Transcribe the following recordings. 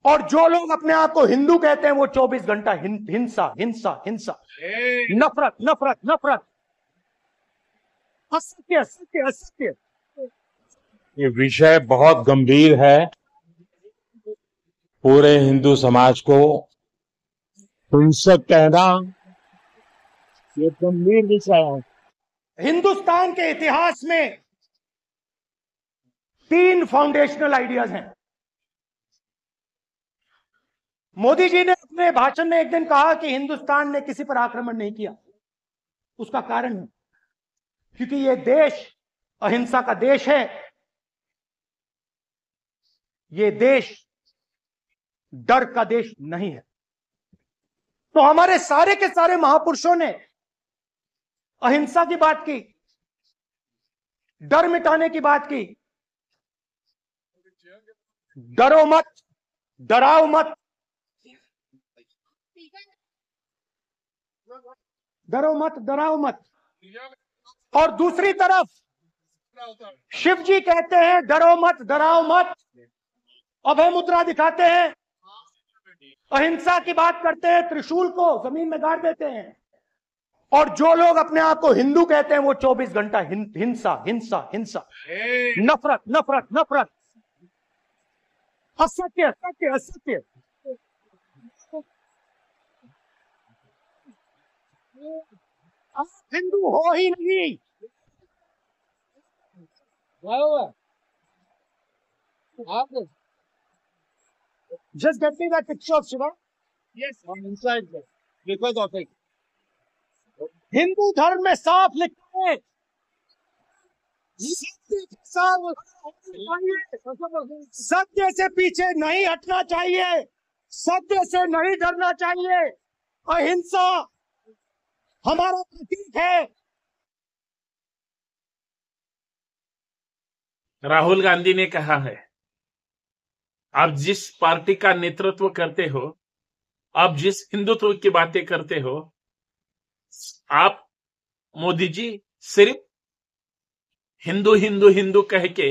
और जो लोग अपने आप को हिंदू कहते हैं वो 24 घंटा हिंसा हिंसा हिंसा, नफरत नफरत नफरत, असत्य असत्य असत्य। ये विषय बहुत गंभीर है। पूरे हिंदू समाज को हिंसक कहना ये गंभीर विषय है। हिंदुस्तान के इतिहास में 3 फाउंडेशनल आइडियाज हैं। मोदी जी ने अपने भाषण में एक दिन कहा कि हिंदुस्तान ने किसी पर आक्रमण नहीं किया। उसका कारण है क्योंकि यह देश अहिंसा का देश है। यह देश डर का देश नहीं है। तो हमारे सारे के सारे महापुरुषों ने अहिंसा की बात की, डर मिटाने की बात की। डरो मत, डराओ मत, डरो मत, डराओ मत। और दूसरी तरफ शिव जी कहते हैं डरो मत, डराओ मत, अभय मुद्रा दिखाते हैं, अहिंसा की बात करते हैं, त्रिशूल को जमीन में गाड़ देते हैं। और जो लोग अपने आप को हिंदू कहते हैं वो 24 घंटा हिंसा हिंसा हिंसा, नफरत नफरत नफरत, असत्य सत्य असत्य। आप हिंदू हो ही नहीं। Just get me that picture of Shiva. Yes, on inside there. Because of it. Hindu धर्म में साफ लिखा है सत्य से पीछे नहीं हटना चाहिए, सत्य से नहीं डरना चाहिए। अहिंसा हमारा प्रतीक है। राहुल गांधी ने कहा है, आप जिस पार्टी का नेतृत्व करते हो, आप जिस हिंदुत्व की बातें करते हो, आप मोदी जी सिर्फ हिंदू हिंदू हिंदू कह के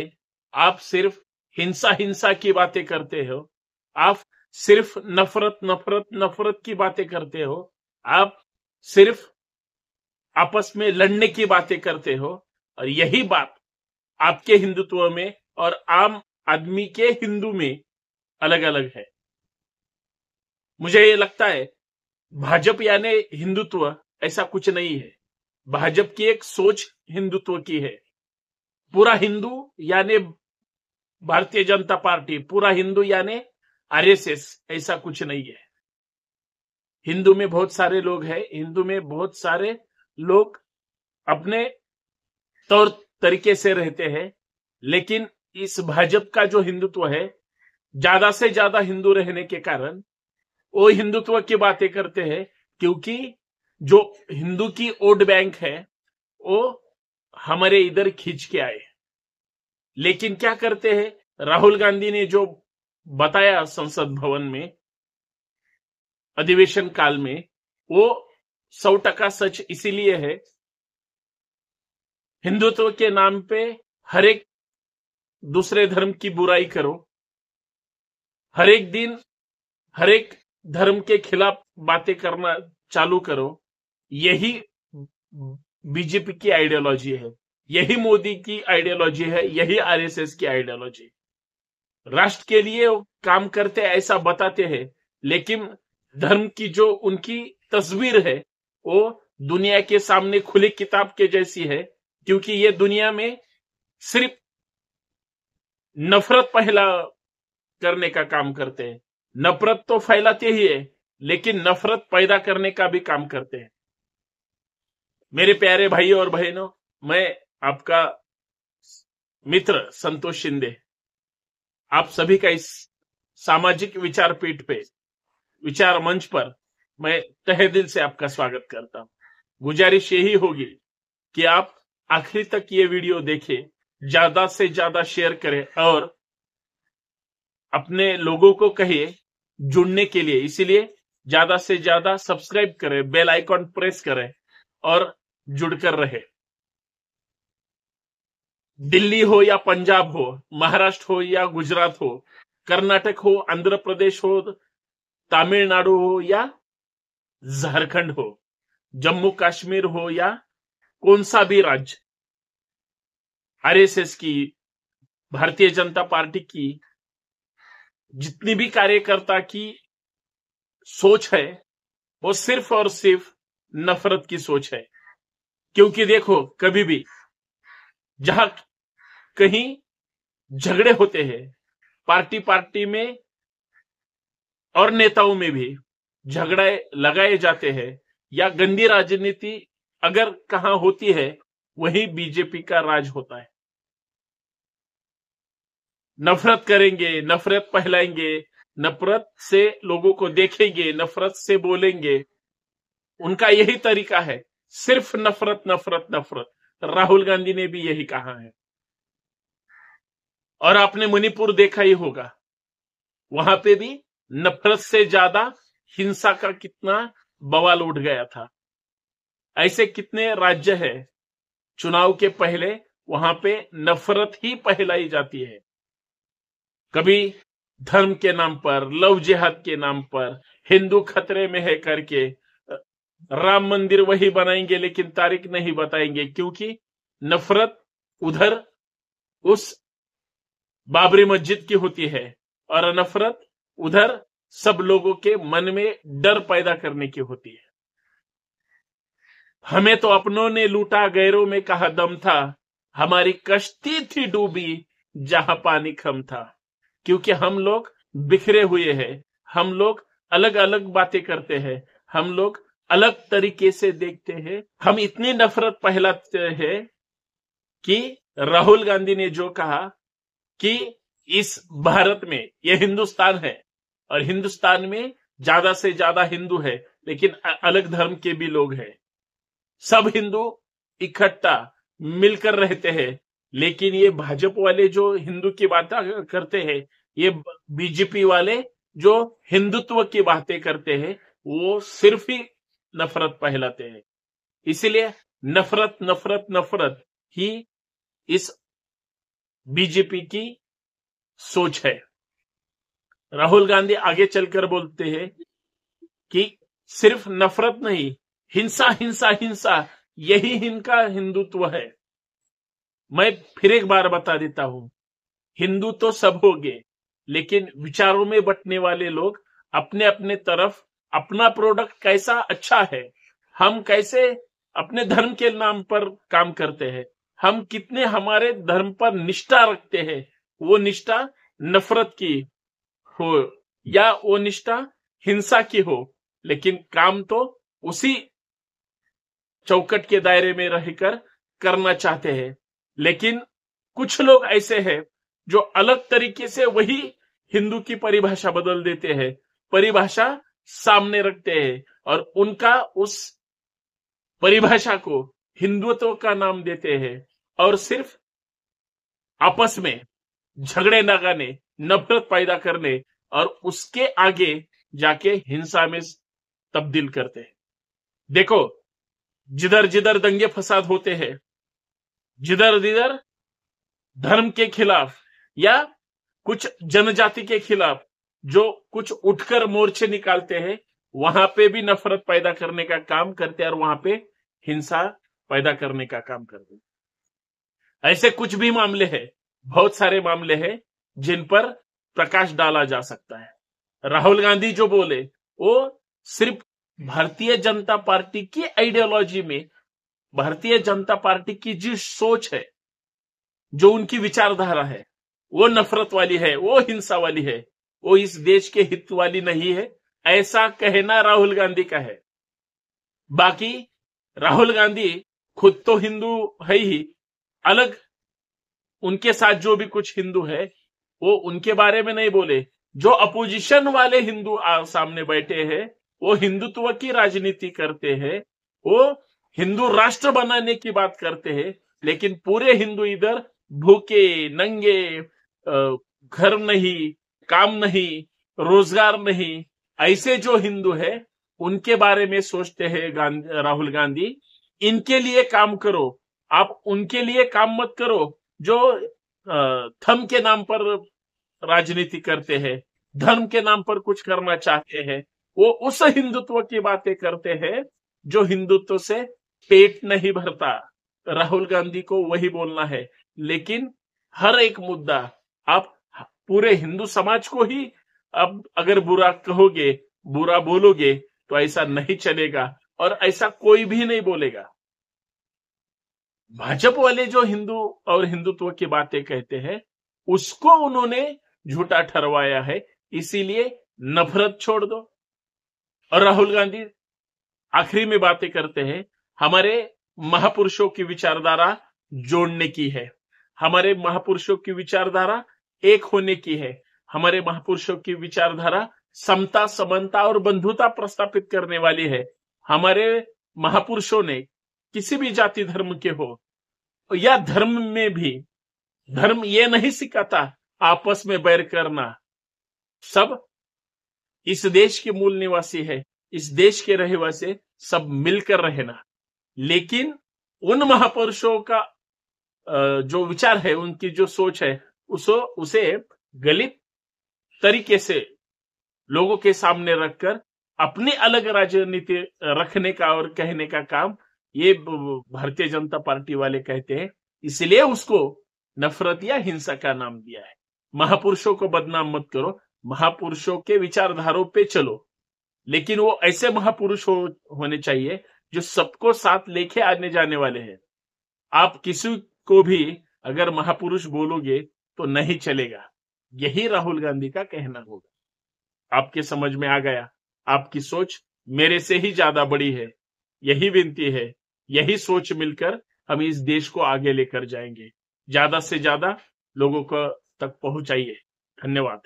आप सिर्फ हिंसा हिंसा की बातें करते हो। आप सिर्फ नफरत नफरत नफरत की बातें करते हो। आप सिर्फ आपस में लड़ने की बातें करते हो। और यही बात आपके हिंदुत्व में और आम आदमी के हिंदू में अलग अलग है। मुझे ये लगता है भाजपा यानी हिंदुत्व ऐसा कुछ नहीं है। भाजपा की एक सोच हिंदुत्व की है। पूरा हिंदू यानी भारतीय जनता पार्टी, पूरा हिंदू यानी आरएसएस, ऐसा कुछ नहीं है। हिंदू में बहुत सारे लोग हैं। हिंदू में बहुत सारे लोग अपने तौर तरीके से रहते हैं। लेकिन इस भाजपा का जो हिंदुत्व है, ज्यादा से ज्यादा हिंदू रहने के कारण वो हिंदुत्व की बातें करते हैं। क्योंकि जो हिंदू की वोट बैंक है वो हमारे इधर खींच के आए। लेकिन क्या करते हैं, राहुल गांधी ने जो बताया संसद भवन में अधिवेशन काल में, वो 100% सच इसीलिए है। हिंदुत्व के नाम पे हर एक दूसरे धर्म की बुराई करो, हर एक दिन हर एक धर्म के खिलाफ बातें करना चालू करो। यही बीजेपी की आइडियोलॉजी है, यही मोदी की आइडियोलॉजी है, यही आरएसएस की आइडियोलॉजी। राष्ट्र के लिए काम करते ऐसा बताते हैं, लेकिन धर्म की जो उनकी तस्वीर है वो दुनिया के सामने खुली किताब के जैसी है। क्योंकि ये दुनिया में सिर्फ नफरत पहला करने का काम करते हैं। नफरत तो फैलाते ही है, लेकिन नफरत पैदा करने का भी काम करते हैं। मेरे प्यारे भाई और बहनों, मैं आपका मित्र संतोष शिंदे आप सभी का इस सामाजिक विचार पीठ पे, विचार मंच पर मैं तहे दिल से आपका स्वागत करता हूं। गुजारिश यही होगी कि आप आखिर तक ये वीडियो देखें, ज्यादा से ज्यादा शेयर करें और अपने लोगों को कहिए जुड़ने के लिए। इसीलिए ज्यादा से ज्यादा सब्सक्राइब करें, बेल आइकॉन प्रेस करें और जुड़कर रहे। दिल्ली हो या पंजाब हो, महाराष्ट्र हो या गुजरात हो, कर्नाटक हो, आंध्र प्रदेश हो, तमिलनाडु हो या झारखंड हो, जम्मू कश्मीर हो या कौन सा भी राज्य, आरएसएस की, भारतीय जनता पार्टी की जितनी भी कार्यकर्ता की सोच है वो सिर्फ और सिर्फ नफरत की सोच है। क्योंकि देखो, कभी भी जहां कहीं झगड़े होते हैं, पार्टी पार्टी में और नेताओं में भी झगड़े लगाए जाते हैं, या गंदी राजनीति अगर कहां होती है, वहीं बीजेपी का राज होता है। नफरत करेंगे, नफरत फैलाएंगे, नफरत से लोगों को देखेंगे, नफरत से बोलेंगे। उनका यही तरीका है, सिर्फ नफरत नफरत नफरत। राहुल गांधी ने भी यही कहा है। और आपने मणिपुर देखा ही होगा, वहां पे भी नफरत से ज्यादा हिंसा का कितना बवाल उठ गया था। ऐसे कितने राज्य है, चुनाव के पहले वहां पे नफरत ही फैलाई जाती है। कभी धर्म के नाम पर, लव जिहाद के नाम पर, हिंदू खतरे में है करके राम मंदिर वही बनाएंगे लेकिन तारीख नहीं बताएंगे, क्योंकि नफरत उधर उस बाबरी मस्जिद की होती है और नफरत उधर सब लोगों के मन में डर पैदा करने की होती है। हमें तो अपनों ने लूटा, गैरों में कहा दम था, हमारी कश्ती थी डूबी जहां पानी कम था। क्योंकि हम लोग बिखरे हुए हैं, हम लोग अलग अलग बातें करते हैं, हम लोग अलग तरीके से देखते हैं। हम इतनी नफरत फैलाते हैं कि राहुल गांधी ने जो कहा कि इस भारत में, यह हिंदुस्तान है और हिंदुस्तान में ज्यादा से ज्यादा हिंदू है, लेकिन अलग धर्म के भी लोग हैं। सब हिंदू इकट्ठा मिलकर रहते हैं, लेकिन ये भाजपा वाले जो हिंदू की बातें करते हैं, ये बीजेपी वाले जो हिंदुत्व की बातें करते हैं, वो सिर्फ ही नफरत फैलाते हैं। इसीलिए नफरत नफरत नफरत ही इस बीजेपी की सोच है। राहुल गांधी आगे चलकर बोलते हैं कि सिर्फ नफरत नहीं, हिंसा हिंसा हिंसा, यही इनका हिंदुत्व है। मैं फिर एक बार बता देता हूं, हिंदू तो सब होंगे, लेकिन विचारों में बंटने वाले लोग अपने अपने तरफ अपना प्रोडक्ट कैसा अच्छा है, हम कैसे अपने धर्म के नाम पर काम करते हैं, हम कितने हमारे धर्म पर निष्ठा रखते हैं, वो निष्ठा नफरत की हो या वो निष्ठा हिंसा की हो, लेकिन काम तो उसी चौकट के दायरे में रहकर करना चाहते हैं। लेकिन कुछ लोग ऐसे हैं जो अलग तरीके से वही हिंदू की परिभाषा बदल देते हैं, परिभाषा सामने रखते हैं और उनका उस परिभाषा को हिंदुत्व का नाम देते हैं और सिर्फ आपस में झगड़े लगाने, नफरत पैदा करने और उसके आगे जाके हिंसा में तब्दील करते हैं। देखो, जिधर जिधर दंगे फसाद होते हैं, जिधर जिधर धर्म के खिलाफ या कुछ जनजाति के खिलाफ जो कुछ उठकर मोर्चे निकालते हैं, वहां पे भी नफरत पैदा करने का काम करते हैं और वहां पे हिंसा पैदा करने का काम करते हैं। ऐसे कुछ भी मामले हैं, बहुत सारे मामले हैं जिन पर प्रकाश डाला जा सकता है। राहुल गांधी जो बोले वो सिर्फ भारतीय जनता पार्टी की आइडियोलॉजी में, भारतीय जनता पार्टी की जो सोच है, जो उनकी विचारधारा है, वो नफरत वाली है, वो हिंसा वाली है, वो इस देश के हित वाली नहीं है, ऐसा कहना राहुल गांधी का है। बाकी राहुल गांधी खुद तो हिंदू है ही, अलग उनके साथ जो भी कुछ हिंदू है वो उनके बारे में नहीं बोले। जो अपोजिशन वाले हिंदू सामने बैठे हैं, वो हिंदुत्व की राजनीति करते हैं, वो हिंदू राष्ट्र बनाने की बात करते हैं, लेकिन पूरे हिंदू इधर भूखे नंगे, घर नहीं, काम नहीं, रोजगार नहीं, ऐसे जो हिंदू है उनके बारे में सोचते हैं राहुल गांधी। इनके लिए काम करो, आप उनके लिए काम मत करो जो थम के नाम पर राजनीति करते हैं, धर्म के नाम पर कुछ करना चाहते हैं, वो उस हिंदुत्व की बातें करते हैं जो हिंदुत्व से पेट नहीं भरता। राहुल गांधी को वही बोलना है, लेकिन हर एक मुद्दा आप पूरे हिंदू समाज को ही अब अगर बुरा कहोगे, बुरा बोलोगे, तो ऐसा नहीं चलेगा और ऐसा कोई भी नहीं बोलेगा। भाजपा वाले जो हिंदू और हिंदुत्व की बातें कहते हैं, उसको उन्होंने झूठा ठहरवाया है, इसीलिए नफरत छोड़ दो। और राहुल गांधी आखिरी में बातें करते हैं, हमारे महापुरुषों की विचारधारा जोड़ने की है, हमारे महापुरुषों की विचारधारा एक होने की है, हमारे महापुरुषों की विचारधारा समता, समानता और बंधुता प्रस्थापित करने वाली है। हमारे महापुरुषों ने किसी भी जाति धर्म के हो या धर्म में भी, धर्म ये नहीं सिखाता आपस में बैर करना। सब इस देश के मूल निवासी है, इस देश के रहवासी, सब मिलकर रहना। लेकिन उन महापुरुषों का जो विचार है, उनकी जो सोच है, उसे गलत तरीके से लोगों के सामने रखकर अपनी अलग राजनीति रखने का और कहने का काम ये भारतीय जनता पार्टी वाले कहते हैं, इसलिए उसको नफरत या हिंसा का नाम दिया है। महापुरुषों को बदनाम मत करो, महापुरुषों के विचारधारों पे चलो, लेकिन वो ऐसे महापुरुष होने चाहिए जो सबको साथ लेके आने जाने वाले हैं। आप किसी को भी अगर महापुरुष बोलोगे तो नहीं चलेगा। यही राहुल गांधी का कहना होगा। आपके समझ में आ गया? आपकी सोच मेरे से ही ज्यादा बड़ी है। यही विनती है, यही सोच मिलकर हम इस देश को आगे लेकर जाएंगे। ज्यादा से ज्यादा लोगों को तक पहुंचाइए। धन्यवाद।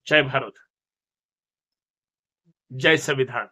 जय भारत, जय संविधान।